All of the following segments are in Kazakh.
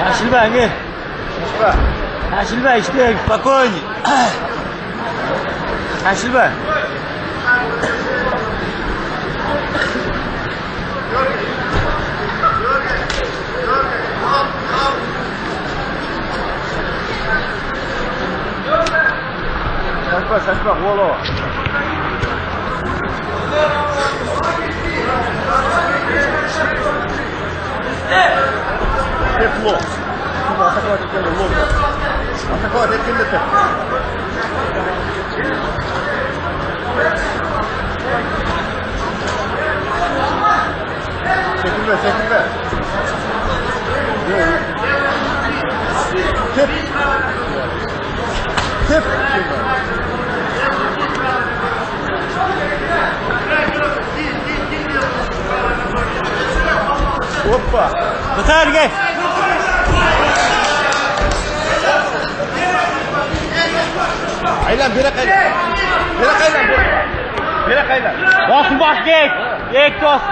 Ашилбай, Ашилбай, işte спокойней. Ашилбай. Сашпа, голову. Тепло. Атаковать это ловко. Атаковать это не так. Секунда. Теп. Опа! Батар, гей! Aylan, beri qaylan. Bosh gek. Gek to's.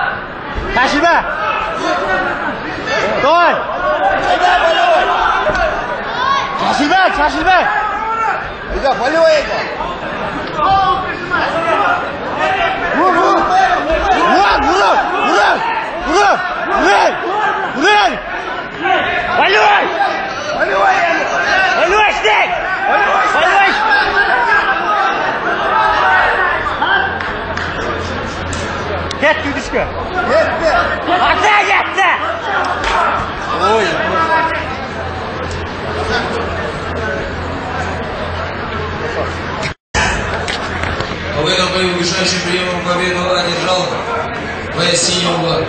Tashilma. To'y. Ayda, volevoy. Tashilma. Ayda, volevoy ayda. Vur. Volevoy stek. Volevoy. Yetti düşkü. Yetti. Ata yetti. Oy. Победу в бою, решающим приемом победу одержал боец синего.